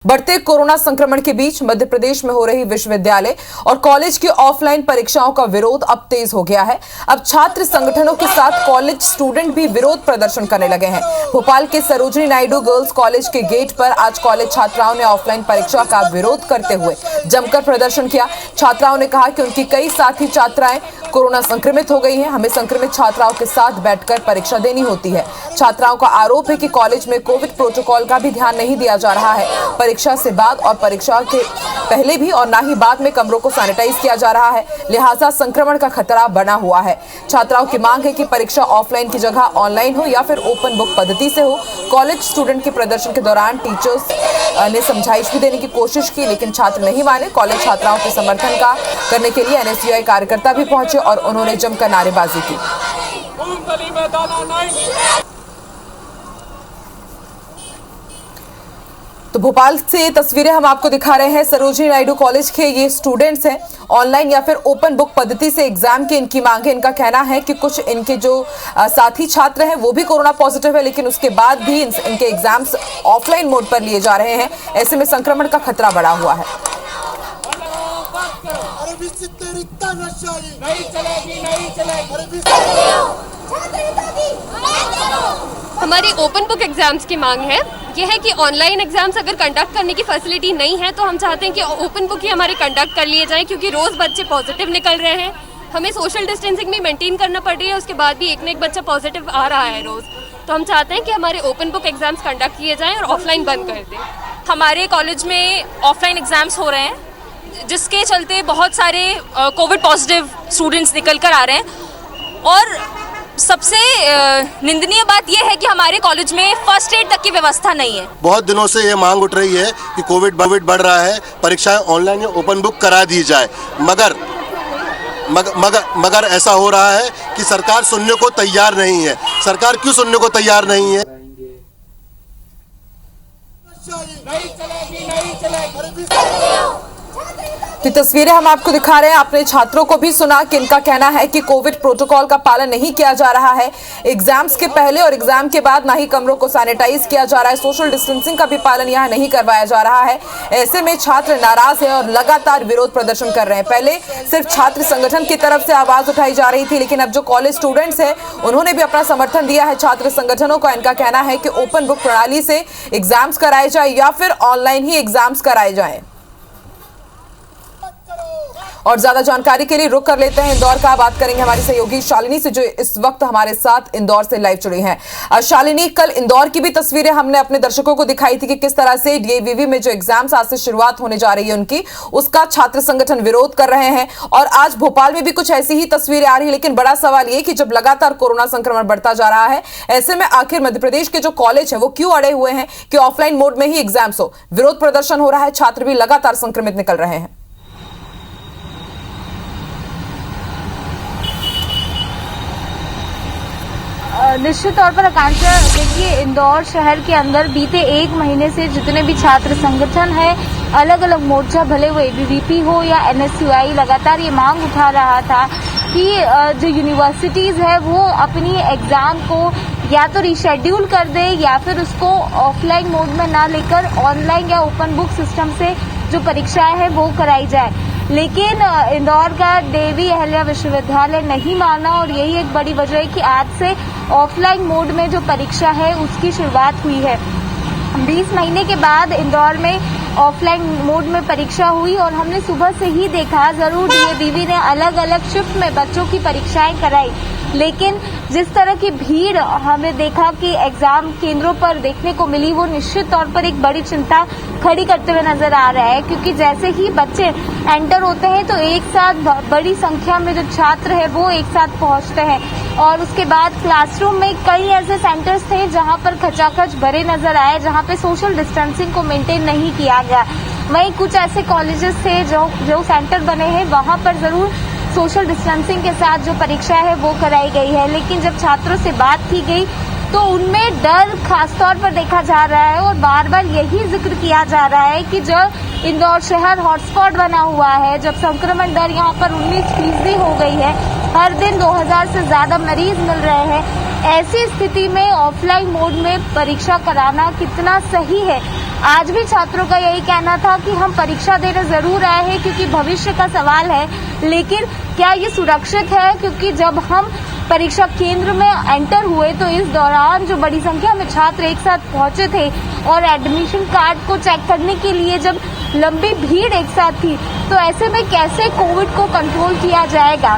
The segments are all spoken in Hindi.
बढ़ते कोरोना संक्रमण के बीच मध्य प्रदेश में हो रही विश्वविद्यालय और कॉलेज की ऑफलाइन परीक्षाओं का विरोध अब तेज हो गया है। अब छात्र संगठनों के साथ कॉलेज स्टूडेंट भी विरोध प्रदर्शन करने लगे हैं। भोपाल के सरोजिनी नायडू गर्ल्स कॉलेज के गेट पर आज कॉलेज छात्राओं ने ऑफलाइन परीक्षा का विरोध करते हुए जमकर प्रदर्शन किया। छात्राओं ने कहा कि उनकी कई साथी छात्राएं कोरोना संक्रमित हो गई हैं। हमें संक्रमित छात्राओं के साथ बैठकर परीक्षा देनी होती है। छात्राओं का आरोप है कि कॉलेज में कोविड प्रोटोकॉल का भी ध्यान नहीं दिया जा रहा है। परीक्षा से बाद और परीक्षा के पहले भी और ना ही बाद में कमरों को सैनिटाइज किया जा रहा है, लिहाजा संक्रमण का खतरा बना हुआ है। छात्राओं की मांग है कि परीक्षा ऑफलाइन की जगह ऑनलाइन हो या फिर ओपन बुक पद्धति से हो। कॉलेज स्टूडेंट के प्रदर्शन के दौरान टीचर्स ने समझाइश भी देने की कोशिश की, लेकिन छात्र नहीं माने। कॉलेज छात्राओं के समर्थन का करने के लिए एनएसयूआई कार्यकर्ता भी पहुंचे और उन्होंने जमकर नारेबाजी की। तो भोपाल से तस्वीरें हम आपको दिखा रहे हैं। सरोजिनी नायडू कॉलेज के ये स्टूडेंट्स हैं। ऑनलाइन या फिर ओपन बुक पद्धति से एग्जाम की इनकी मांग है। इनका कहना है कि कुछ इनके जो साथी छात्र हैं वो भी कोरोना पॉजिटिव है, लेकिन उसके बाद भी इनके एग्जाम्स ऑफलाइन मोड पर लिए जा रहे हैं। ऐसे में संक्रमण का खतरा बढ़ा हुआ है। हमारी ओपन बुक एग्जाम्स की मांग है। यह है कि ऑनलाइन एग्जाम्स अगर कंडक्ट करने की फैसिलिटी नहीं है तो हम चाहते हैं कि ओपन बुक ही हमारे कंडक्ट कर लिए जाएं, क्योंकि रोज बच्चे पॉजिटिव निकल रहे हैं। हमें सोशल डिस्टेंसिंग भी मेंटेन करना पड़ रही है, उसके बाद भी एक ना एक बच्चा पॉजिटिव आ रहा है रोज। तो हम चाहते हैं कि हमारे ओपन बुक एग्जाम्स कंडक्ट किए जाएं और ऑफलाइन बंद कर दें। हमारे कॉलेज में ऑफलाइन एग्जाम्स हो रहे हैं, जिसके चलते बहुत सारे कोविड पॉजिटिव स्टूडेंट्स निकल कर आ रहे हैं। और सबसे निंदनीय बात यह है कि हमारे कॉलेज में फर्स्ट एड तक की व्यवस्था नहीं है। बहुत दिनों से ये मांग उठ रही है कि कोविड बढ़ रहा है, परीक्षाएं ऑनलाइन या ओपन बुक करा दी जाए, मगर ऐसा हो रहा है कि सरकार सुनने को तैयार नहीं है। सरकार क्यों सुनने को तैयार नहीं है? तो तस्वीरें हम आपको दिखा रहे हैं। आपने छात्रों को भी सुना कि इनका कहना है कि कोविड प्रोटोकॉल का पालन नहीं किया जा रहा है। एग्जाम्स के पहले और एग्जाम के बाद ना ही कमरों को सैनिटाइज किया जा रहा है। सोशल डिस्टेंसिंग का भी पालन यहाँ नहीं करवाया जा रहा है। ऐसे में छात्र नाराज है और लगातार विरोध प्रदर्शन कर रहे हैं। पहले सिर्फ छात्र संगठन की तरफ से आवाज उठाई जा रही थी, लेकिन अब जो कॉलेज स्टूडेंट्स है उन्होंने भी अपना समर्थन दिया है छात्र संगठनों का। इनका कहना है कि ओपन बुक प्रणाली से एग्जाम्स कराए जाए या फिर ऑनलाइन ही एग्जाम्स कराए जाए। और ज्यादा जानकारी के लिए रुक कर लेते हैं इंदौर का। बात करेंगे हमारी सहयोगी शालिनी से, जो इस वक्त हमारे साथ इंदौर से लाइव जुड़ी हैं। शालिनी, कल इंदौर की भी तस्वीरें हमने अपने दर्शकों को दिखाई थी कि किस तरह से डीएवीवी में जो एग्जाम्स आज से शुरुआत होने जा रही है उनकी, उसका छात्र संगठन विरोध कर रहे हैं। और आज भोपाल में भी कुछ ऐसी ही तस्वीरें आ रही है, लेकिन बड़ा सवाल ये कि जब लगातार कोरोना संक्रमण बढ़ता जा रहा है, ऐसे में आखिर मध्य प्रदेश के जो कॉलेज है वो क्यों अड़े हुए हैं कि ऑफलाइन मोड में ही एग्जाम्स हो? विरोध प्रदर्शन हो रहा है, छात्र भी लगातार संक्रमित निकल रहे हैं। निश्चित तौर पर आकांक्षा, देखिए इंदौर शहर के अंदर बीते एक महीने से जितने भी छात्र संगठन है, अलग अलग मोर्चा, भले वो एबीवीपी हो या एनएसयूआई, लगातार ये मांग उठा रहा था कि जो यूनिवर्सिटीज है वो अपनी एग्जाम को या तो रिशेड्यूल कर दे या फिर उसको ऑफलाइन मोड में ना लेकर ऑनलाइन या ओपन बुक सिस्टम से जो परीक्षाएं हैं वो कराई जाए। लेकिन इंदौर का देवी अहिल्या विश्वविद्यालय नहीं माना और यही एक बड़ी वजह है कि आज से ऑफलाइन मोड में जो परीक्षा है उसकी शुरुआत हुई है। 20 महीने के बाद इंदौर में ऑफलाइन मोड में परीक्षा हुई और हमने सुबह से ही देखा, जरूर डीएवीवी ने अलग अलग शिफ्ट में बच्चों की परीक्षाएं कराई, लेकिन जिस तरह की भीड़ हमें देखा कि एग्जाम केंद्रों पर देखने को मिली, वो निश्चित तौर पर एक बड़ी चिंता खड़ी करते हुए नजर आ रहा है। क्योंकि जैसे ही बच्चे एंटर होते हैं तो एक साथ बड़ी संख्या में जो छात्र है वो एक साथ पहुंचते हैं और उसके बाद क्लासरूम में कई ऐसे सेंटर्स थे जहां पर खचाखच भरे नजर आए, जहां पे सोशल डिस्टेंसिंग को मेंटेन नहीं किया गया। वहीं कुछ ऐसे कॉलेजेस थे जो सेंटर बने हैं, वहां पर जरूर सोशल डिस्टेंसिंग के साथ जो परीक्षा है वो कराई गई है। लेकिन जब छात्रों से बात की गई तो उनमें डर खासतौर पर देखा जा रहा है और बार बार यही जिक्र किया जा रहा है कि जब इंदौर शहर हॉटस्पॉट बना हुआ है, जब संक्रमण दर यहाँ पर 19% हो गई है, हर दिन 2000 से ज्यादा मरीज मिल रहे हैं, ऐसी स्थिति में ऑफलाइन मोड में परीक्षा कराना कितना सही है, आज भी छात्रों का यही कहना था कि हम परीक्षा देने जरूर आए हैं क्योंकि भविष्य का सवाल है, लेकिन क्या ये सुरक्षित है? क्योंकि जब हम परीक्षा केंद्र में एंटर हुए तो इस दौरान जो बड़ी संख्या में छात्र एक साथ पहुंचे थे और एडमिशन कार्ड को चेक करने के लिए जब लंबी भीड़ एक साथ थी, तो ऐसे में कैसे कोविड को कंट्रोल किया जाएगा,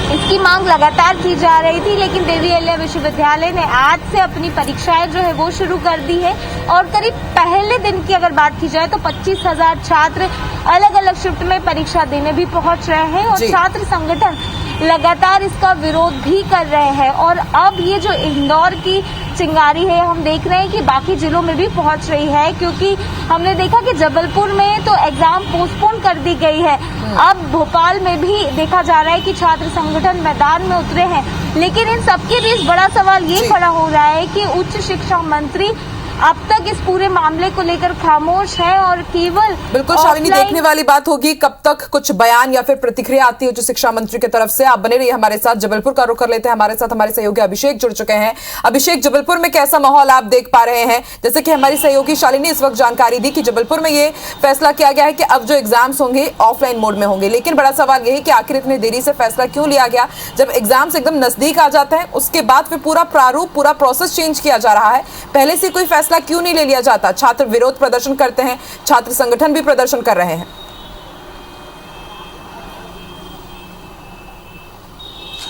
इसकी मांग लगातार की जा रही थी। लेकिन देवी अहिल्या विश्वविद्यालय ने आज से अपनी परीक्षाएं जो है वो शुरू कर दी है और करीब पहले दिन की अगर बात की जाए तो 25,000 छात्र अलग अलग शिफ्ट में परीक्षा देने भी पहुंच रहे हैं और छात्र संगठन लगातार इसका विरोध भी कर रहे हैं। और अब ये जो इंदौर की चिंगारी है, हम देख रहे हैं कि बाकी जिलों में भी पहुंच रही है, क्योंकि हमने देखा कि जबलपुर में तो एग्जाम पोस्टपोन कर दी गई है। अब भोपाल में भी देखा जा रहा है कि छात्र संगठन मैदान में उतरे हैं। लेकिन इन सबके बीच बड़ा सवाल ये खड़ा हो रहा है कि उच्च शिक्षा मंत्री अब तक इस पूरे मामले को लेकर खामोश है और केवल बिल्कुल शालिनी, देखने वाली बात होगी कब तक कुछ बयान या फिर प्रतिक्रिया आती है उच्च शिक्षा मंत्री की तरफ से। आप बने रहिए हमारे साथ। जबलपुर का रुख कर लेते हैं, हमारे साथ हमारे सहयोगी अभिषेक जुड़ चुके हैं। अभिषेक, जबलपुर में कैसा माहौल आप देख पा रहे हैं? जैसे कि हमारी सहयोगी शालिनी इस वक्त जानकारी दी कि जबलपुर में ये फैसला किया गया है कि अब जो एग्जाम्स होंगे ऑफलाइन मोड में होंगे, लेकिन बड़ा सवाल यह है कि आखिर इतनी देरी से फैसला क्यों लिया गया? जब एग्जाम्स एकदम नजदीक आ जाते हैं उसके बाद फिर पूरा प्रारूप, पूरा प्रोसेस चेंज किया जा रहा है, पहले से कोई फैसला क्यों नहीं ले लिया जाता? छात्र विरोध प्रदर्शन करते हैं, छात्र संगठन भी प्रदर्शन कर रहे हैं।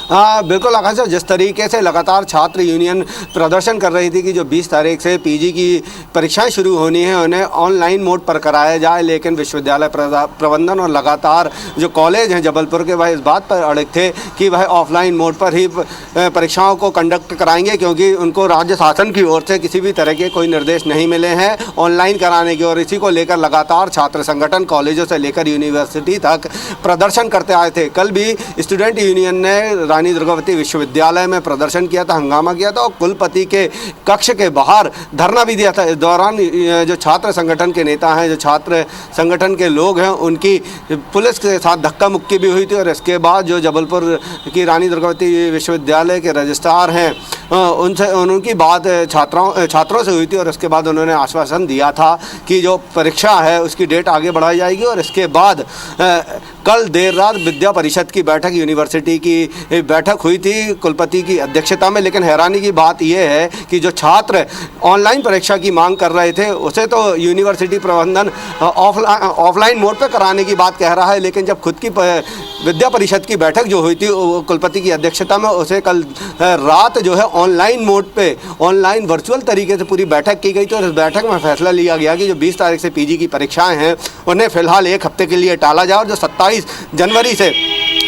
हाँ बिल्कुल आकाश, जिस तरीके से लगातार छात्र यूनियन प्रदर्शन कर रही थी कि जो 20 तारीख से पीजी की परीक्षाएं शुरू होनी है उन्हें ऑनलाइन मोड पर कराया जाए, लेकिन विश्वविद्यालय प्रबंधन और लगातार जो कॉलेज हैं जबलपुर के वह इस बात पर अड़िग थे कि वह ऑफलाइन मोड पर ही परीक्षाओं को कंडक्ट कराएंगे, क्योंकि उनको राज्य शासन की ओर से किसी भी तरह के कोई निर्देश नहीं मिले हैं ऑनलाइन कराने की। और इसी को लेकर लगातार छात्र संगठन कॉलेजों से लेकर यूनिवर्सिटी तक प्रदर्शन करते आए थे। कल भी स्टूडेंट यूनियन ने रानी दुर्गावती विश्वविद्यालय में प्रदर्शन किया था, हंगामा किया था और कुलपति के कक्ष के बाहर धरना भी दिया था। इस दौरान जो छात्र संगठन के नेता हैं, जो छात्र संगठन के लोग हैं, उनकी पुलिस के साथ धक्का मुक्की भी हुई थी। और इसके बाद जो जबलपुर की रानी दुर्गावती विश्वविद्यालय के रजिस्ट्रार हैं उनसे उनकी बात छात्रों से हुई थी और इसके बाद उन्होंने आश्वासन दिया था कि जो परीक्षा है उसकी डेट आगे बढ़ाई जाएगी। और इसके बाद कल देर रात विद्या परिषद की बैठक, यूनिवर्सिटी की बैठक हुई थी कुलपति की अध्यक्षता में। लेकिन हैरानी की बात यह है कि जो छात्र ऑनलाइन परीक्षा की मांग कर रहे थे उसे तो यूनिवर्सिटी प्रबंधन ऑफलाइन मोड पर कराने की बात कह रहा है, लेकिन जब खुद की विद्या परिषद की बैठक जो हुई थी कुलपति की अध्यक्षता में, उसे कल रात जो है ऑनलाइन मोड पे, ऑनलाइन वर्चुअल तरीके से पूरी बैठक की गई। तो इस बैठक में फैसला लिया गया कि जो 20 तारीख से पीजी की परीक्षाएं हैं उन्हें फिलहाल 1 हफ्ते के लिए टाला जाए और जो 27 जनवरी से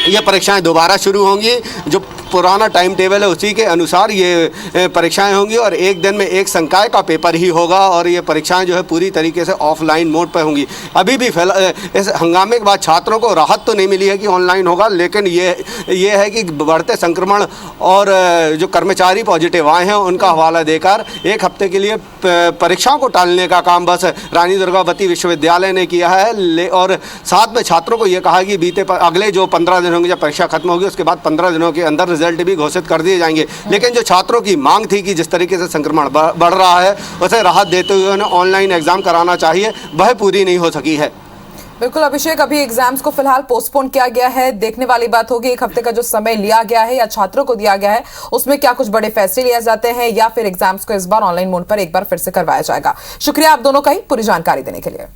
ये परीक्षाएं दोबारा शुरू होंगी, जो पुराना टाइम टेबल है उसी के अनुसार ये परीक्षाएं होंगी और एक दिन में एक संकाय का पेपर ही होगा और ये परीक्षाएं जो है पूरी तरीके से ऑफलाइन मोड पर होंगी। अभी भी इस हंगामे के बाद छात्रों को राहत तो नहीं मिली है कि ऑनलाइन होगा, लेकिन ये है कि बढ़ते संक्रमण और जो कर्मचारी पॉजिटिव आए हैं उनका हवाला देकर 1 हफ्ते के लिए परीक्षाओं को टालने का काम बस रानी दुर्गावती विश्वविद्यालय ने किया है। और साथ में छात्रों को ये कहा कि अगले जो 15 दिन होंगे, जब परीक्षा खत्म होगी उसके बाद 15 दिनों के अंदर रिजल्ट भी घोषित कर दिए जाएंगे। लेकिन जो छात्रों की मांग थी कि जिस तरीके से संक्रमण बढ़ रहा है उसे राहत देते हुए उन्हें ऑनलाइन एग्जाम कराना चाहिए, वह पूरी नहीं हो सकी है। बिल्कुल अभिषेक, अभी एग्जाम्स को फिलहाल पोस्टपोन किया गया है। देखने वाली बात होगी 1 हफ्ते का जो समय लिया गया है या छात्रों को दिया गया है उसमें क्या कुछ बड़े फैसले लिए जाते हैं या फिर एग्जाम्स को इस बार ऑनलाइन मोड पर एक बार फिर से करवाया जाएगा। शुक्रिया आप दोनों का ही पूरी जानकारी देने के लिए।